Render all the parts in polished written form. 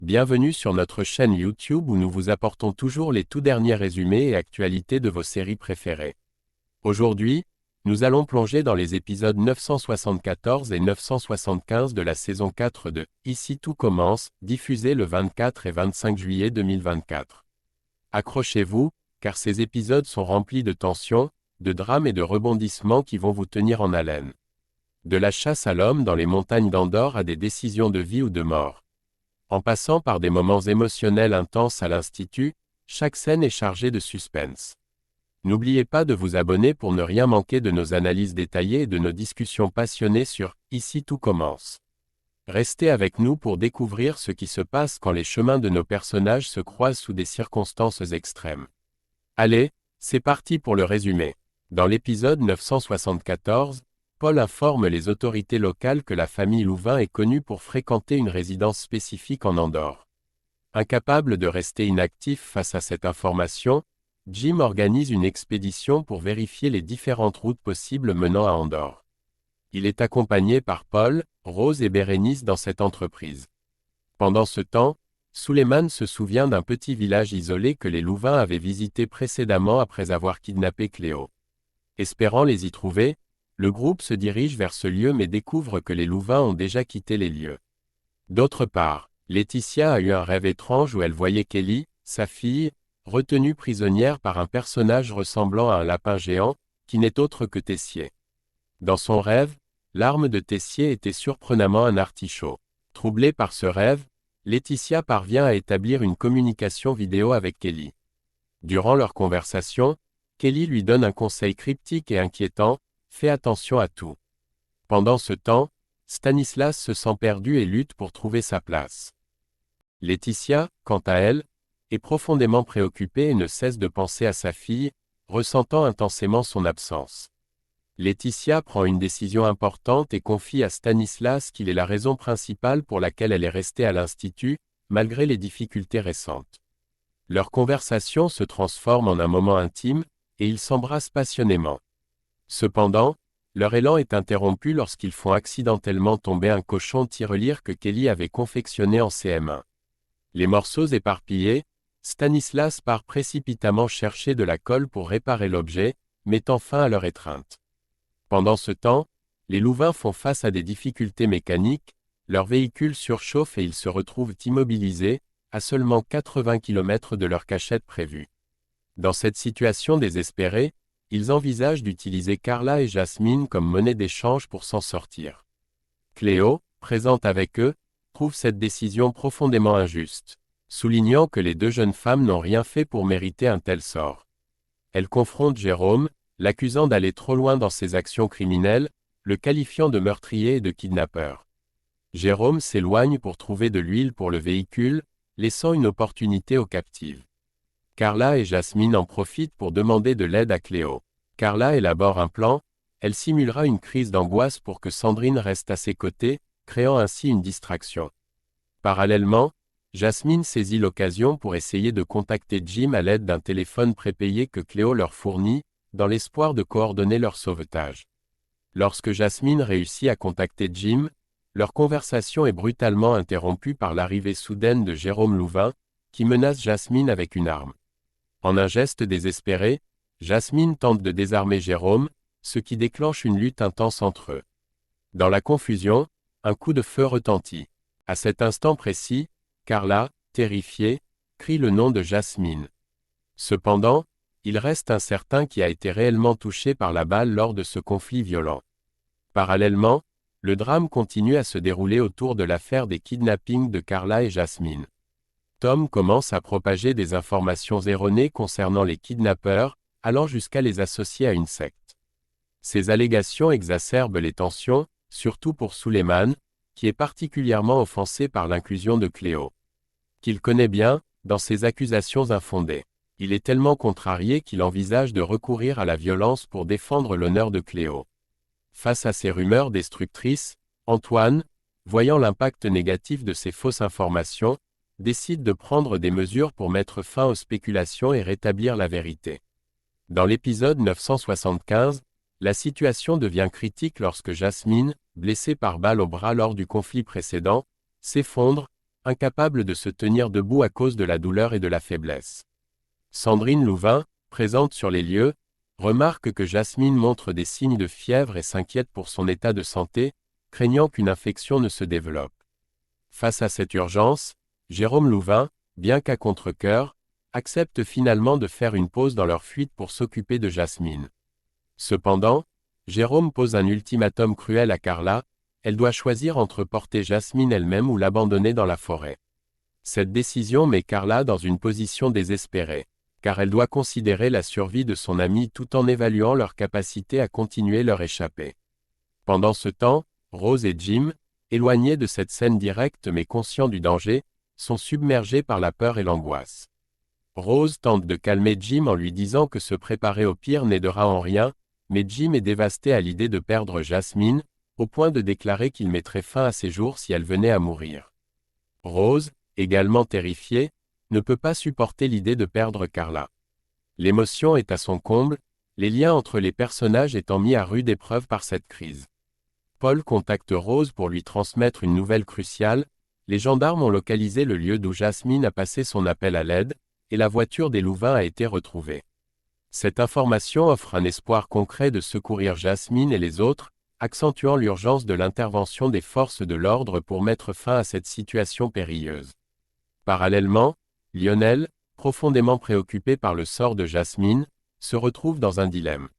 Bienvenue sur notre chaîne YouTube où nous vous apportons toujours les tout derniers résumés et actualités de vos séries préférées. Aujourd'hui, nous allons plonger dans les épisodes 974 et 975 de la saison 4 de « Ici tout commence », diffusés le 24 et 25 juillet 2024. Accrochez-vous, car ces épisodes sont remplis de tensions, de drames et de rebondissements qui vont vous tenir en haleine. De la chasse à l'homme dans les montagnes d'Andorre à des décisions de vie ou de mort. En passant par des moments émotionnels intenses à l'Institut, chaque scène est chargée de suspense. N'oubliez pas de vous abonner pour ne rien manquer de nos analyses détaillées et de nos discussions passionnées sur « Ici tout commence ». Restez avec nous pour découvrir ce qui se passe quand les chemins de nos personnages se croisent sous des circonstances extrêmes. Allez, c'est parti pour le résumé. Dans l'épisode 974, Paul informe les autorités locales que la famille Louvain est connue pour fréquenter une résidence spécifique en Andorre. Incapable de rester inactif face à cette information, Jim organise une expédition pour vérifier les différentes routes possibles menant à Andorre. Il est accompagné par Paul, Rose et Bérénice dans cette entreprise. Pendant ce temps, Suleiman se souvient d'un petit village isolé que les Louvain avaient visité précédemment après avoir kidnappé Cléo. Espérant les y trouver, le groupe se dirige vers ce lieu mais découvre que les Louvain ont déjà quitté les lieux. D'autre part, Laetitia a eu un rêve étrange où elle voyait Kelly, sa fille, retenue prisonnière par un personnage ressemblant à un lapin géant, qui n'est autre que Tessier. Dans son rêve, l'arme de Tessier était surprenamment un artichaut. Troublée par ce rêve, Laetitia parvient à établir une communication vidéo avec Kelly. Durant leur conversation, Kelly lui donne un conseil cryptique et inquiétant: fais attention à tout. Pendant ce temps, Stanislas se sent perdu et lutte pour trouver sa place. Laetitia, quant à elle, est profondément préoccupée et ne cesse de penser à sa fille, ressentant intensément son absence. Laetitia prend une décision importante et confie à Stanislas qu'il est la raison principale pour laquelle elle est restée à l'Institut, malgré les difficultés récentes. Leur conversation se transforme en un moment intime, et ils s'embrassent passionnément. Cependant, leur élan est interrompu lorsqu'ils font accidentellement tomber un cochon tirelire que Kelly avait confectionné en CM1. Les morceaux éparpillés, Stanislas part précipitamment chercher de la colle pour réparer l'objet, mettant fin à leur étreinte. Pendant ce temps, les Louvain font face à des difficultés mécaniques, leur véhicule surchauffe et ils se retrouvent immobilisés, à seulement 80 km de leur cachette prévue. Dans cette situation désespérée, ils envisagent d'utiliser Carla et Jasmine comme monnaie d'échange pour s'en sortir. Cléo, présente avec eux, trouve cette décision profondément injuste, soulignant que les deux jeunes femmes n'ont rien fait pour mériter un tel sort. Elle confronte Jérôme, l'accusant d'aller trop loin dans ses actions criminelles, le qualifiant de meurtrier et de kidnappeur. Jérôme s'éloigne pour trouver de l'huile pour le véhicule, laissant une opportunité aux captives. Carla et Jasmine en profitent pour demander de l'aide à Cléo. Carla élabore un plan, elle simulera une crise d'angoisse pour que Sandrine reste à ses côtés, créant ainsi une distraction. Parallèlement, Jasmine saisit l'occasion pour essayer de contacter Jim à l'aide d'un téléphone prépayé que Cléo leur fournit, dans l'espoir de coordonner leur sauvetage. Lorsque Jasmine réussit à contacter Jim, leur conversation est brutalement interrompue par l'arrivée soudaine de Jérôme Louvain, qui menace Jasmine avec une arme. En un geste désespéré, Jasmine tente de désarmer Jérôme, ce qui déclenche une lutte intense entre eux. Dans la confusion, un coup de feu retentit. À cet instant précis, Carla, terrifiée, crie le nom de Jasmine. Cependant, il reste incertain qui a été réellement touché par la balle lors de ce conflit violent. Parallèlement, le drame continue à se dérouler autour de l'affaire des kidnappings de Carla et Jasmine. Tom commence à propager des informations erronées concernant les kidnappeurs, allant jusqu'à les associer à une secte. Ces allégations exacerbent les tensions, surtout pour Suleiman, qui est particulièrement offensé par l'inclusion de Cléo. Qu'il connaît bien, dans ses accusations infondées. Il est tellement contrarié qu'il envisage de recourir à la violence pour défendre l'honneur de Cléo. Face à ces rumeurs destructrices, Antoine, voyant l'impact négatif de ces fausses informations, décide de prendre des mesures pour mettre fin aux spéculations et rétablir la vérité. Dans l'épisode 975, la situation devient critique lorsque Jasmine, blessée par balle au bras lors du conflit précédent, s'effondre, incapable de se tenir debout à cause de la douleur et de la faiblesse. Sandrine Louvain, présente sur les lieux, remarque que Jasmine montre des signes de fièvre et s'inquiète pour son état de santé, craignant qu'une infection ne se développe. Face à cette urgence, Jérôme Louvain, bien qu'à contre-cœur, accepte finalement de faire une pause dans leur fuite pour s'occuper de Jasmine. Cependant, Jérôme pose un ultimatum cruel à Carla, elle doit choisir entre porter Jasmine elle-même ou l'abandonner dans la forêt. Cette décision met Carla dans une position désespérée, car elle doit considérer la survie de son amie tout en évaluant leur capacité à continuer leur échappée. Pendant ce temps, Rose et Jim, éloignés de cette scène directe mais conscients du danger, sont submergés par la peur et l'angoisse. Rose tente de calmer Jim en lui disant que se préparer au pire n'aidera en rien, mais Jim est dévasté à l'idée de perdre Jasmine, au point de déclarer qu'il mettrait fin à ses jours si elle venait à mourir. Rose, également terrifiée, ne peut pas supporter l'idée de perdre Carla. L'émotion est à son comble, les liens entre les personnages étant mis à rude épreuve par cette crise. Paul contacte Rose pour lui transmettre une nouvelle cruciale, les gendarmes ont localisé le lieu d'où Jasmine a passé son appel à l'aide, et la voiture des Louvain a été retrouvée. Cette information offre un espoir concret de secourir Jasmine et les autres, accentuant l'urgence de l'intervention des forces de l'ordre pour mettre fin à cette situation périlleuse. Parallèlement, Lionel, profondément préoccupé par le sort de Jasmine, se retrouve dans un dilemme.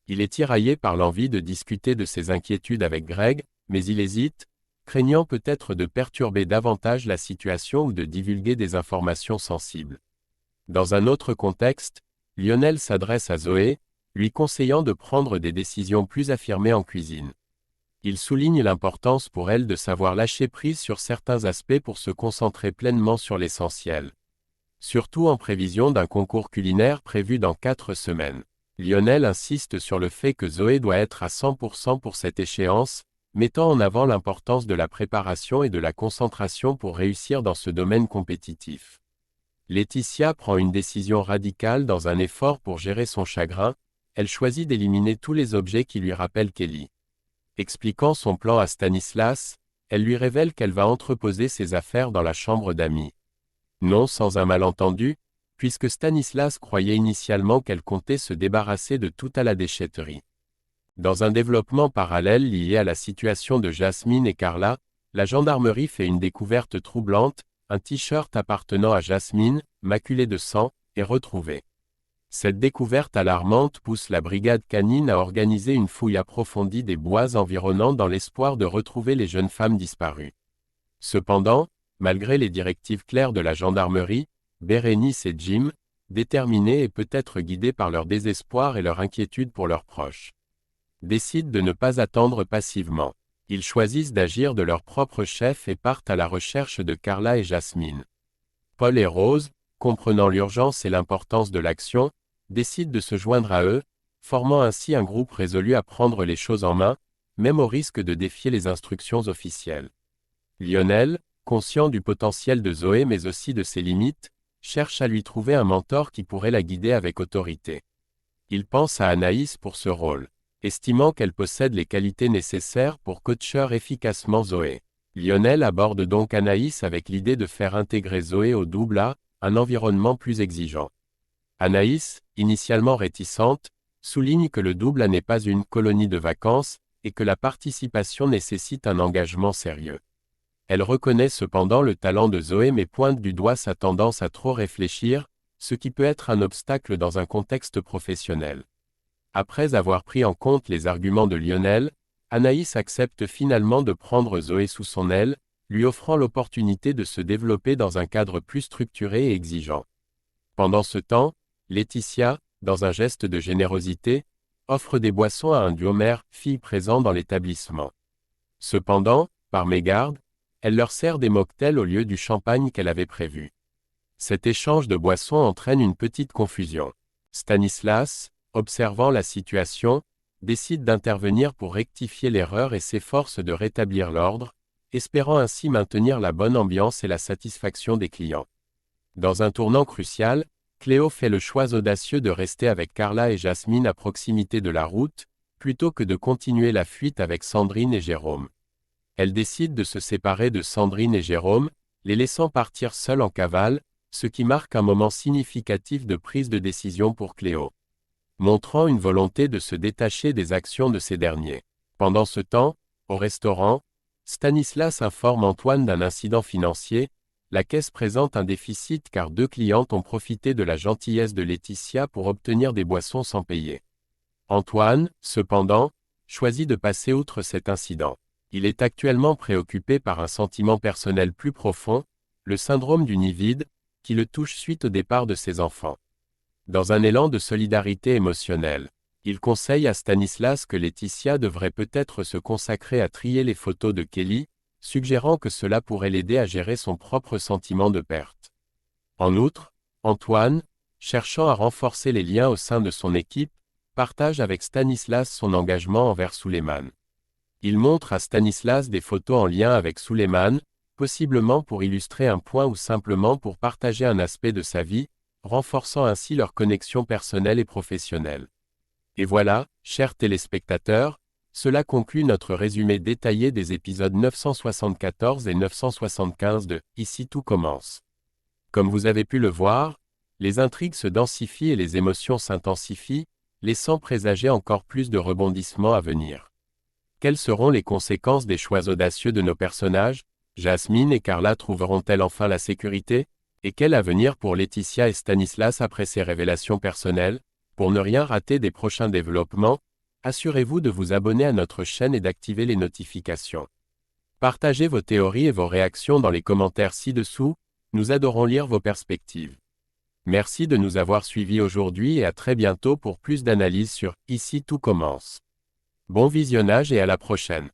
Il est tiraillé par l'envie de discuter de ses inquiétudes avec Greg, mais il hésite, craignant peut-être de perturber davantage la situation ou de divulguer des informations sensibles. Dans un autre contexte, Lionel s'adresse à Zoé, lui conseillant de prendre des décisions plus affirmées en cuisine. Il souligne l'importance pour elle de savoir lâcher prise sur certains aspects pour se concentrer pleinement sur l'essentiel. Surtout en prévision d'un concours culinaire prévu dans 4 semaines. Lionel insiste sur le fait que Zoé doit être à 100% pour cette échéance, mettant en avant l'importance de la préparation et de la concentration pour réussir dans ce domaine compétitif. Laetitia prend une décision radicale dans un effort pour gérer son chagrin, elle choisit d'éliminer tous les objets qui lui rappellent Kelly. Expliquant son plan à Stanislas, elle lui révèle qu'elle va entreposer ses affaires dans la chambre d'amis. Non sans un malentendu, puisque Stanislas croyait initialement qu'elle comptait se débarrasser de tout à la déchetterie. Dans un développement parallèle lié à la situation de Jasmine et Carla, la gendarmerie fait une découverte troublante, un t-shirt appartenant à Jasmine, maculé de sang, est retrouvé. Cette découverte alarmante pousse la brigade canine à organiser une fouille approfondie des bois environnants dans l'espoir de retrouver les jeunes femmes disparues. Cependant, malgré les directives claires de la gendarmerie, Bérénice et Jim, déterminés et peut-être guidés par leur désespoir et leur inquiétude pour leurs proches, décident de ne pas attendre passivement. Ils choisissent d'agir de leur propre chef et partent à la recherche de Carla et Jasmine. Paul et Rose, comprenant l'urgence et l'importance de l'action, décident de se joindre à eux, formant ainsi un groupe résolu à prendre les choses en main, même au risque de défier les instructions officielles. Lionel, conscient du potentiel de Zoé mais aussi de ses limites, cherche à lui trouver un mentor qui pourrait la guider avec autorité. Il pense à Anaïs pour ce rôle, estimant qu'elle possède les qualités nécessaires pour coacher efficacement Zoé. Lionel aborde donc Anaïs avec l'idée de faire intégrer Zoé au double A, un environnement plus exigeant. Anaïs, initialement réticente, souligne que le double A n'est pas une colonie de vacances, et que la participation nécessite un engagement sérieux. Elle reconnaît cependant le talent de Zoé mais pointe du doigt sa tendance à trop réfléchir, ce qui peut être un obstacle dans un contexte professionnel. Après avoir pris en compte les arguments de Lionel, Anaïs accepte finalement de prendre Zoé sous son aile, lui offrant l'opportunité de se développer dans un cadre plus structuré et exigeant. Pendant ce temps, Laetitia, dans un geste de générosité, offre des boissons à un duo mère-fille présent dans l'établissement. Cependant, par mégarde, elle leur sert des mocktails au lieu du champagne qu'elle avait prévu. Cet échange de boissons entraîne une petite confusion. Stanislas, observant la situation, décide d'intervenir pour rectifier l'erreur et s'efforce de rétablir l'ordre, espérant ainsi maintenir la bonne ambiance et la satisfaction des clients. Dans un tournant crucial, Cléo fait le choix audacieux de rester avec Carla et Jasmine à proximité de la route, plutôt que de continuer la fuite avec Sandrine et Jérôme. Elle décide de se séparer de Sandrine et Jérôme, les laissant partir seuls en cavale, ce qui marque un moment significatif de prise de décision pour Cléo, montrant une volonté de se détacher des actions de ces derniers. Pendant ce temps, au restaurant, Stanislas informe Antoine d'un incident financier. La caisse présente un déficit car 2 clientes ont profité de la gentillesse de Laetitia pour obtenir des boissons sans payer. Antoine, cependant, choisit de passer outre cet incident. Il est actuellement préoccupé par un sentiment personnel plus profond, le syndrome du nid vide, qui le touche suite au départ de ses enfants. Dans un élan de solidarité émotionnelle, il conseille à Stanislas que Laetitia devrait peut-être se consacrer à trier les photos de Kelly, suggérant que cela pourrait l'aider à gérer son propre sentiment de perte. En outre, Antoine, cherchant à renforcer les liens au sein de son équipe, partage avec Stanislas son engagement envers Suleiman. Il montre à Stanislas des photos en lien avec Suleiman, possiblement pour illustrer un point ou simplement pour partager un aspect de sa vie, renforçant ainsi leur connexion personnelle et professionnelle. Et voilà, chers téléspectateurs, cela conclut notre résumé détaillé des épisodes 974 et 975 de « Ici tout commence ». Comme vous avez pu le voir, les intrigues se densifient et les émotions s'intensifient, laissant présager encore plus de rebondissements à venir. Quelles seront les conséquences des choix audacieux de nos personnages? Jasmine et Carla trouveront-elles enfin la sécurité? Et quel avenir pour Laetitia et Stanislas après ces révélations personnelles? Pour ne rien rater des prochains développements, assurez-vous de vous abonner à notre chaîne et d'activer les notifications. Partagez vos théories et vos réactions dans les commentaires ci-dessous, nous adorons lire vos perspectives. Merci de nous avoir suivis aujourd'hui et à très bientôt pour plus d'analyses sur « Ici tout commence ». Bon visionnage et à la prochaine.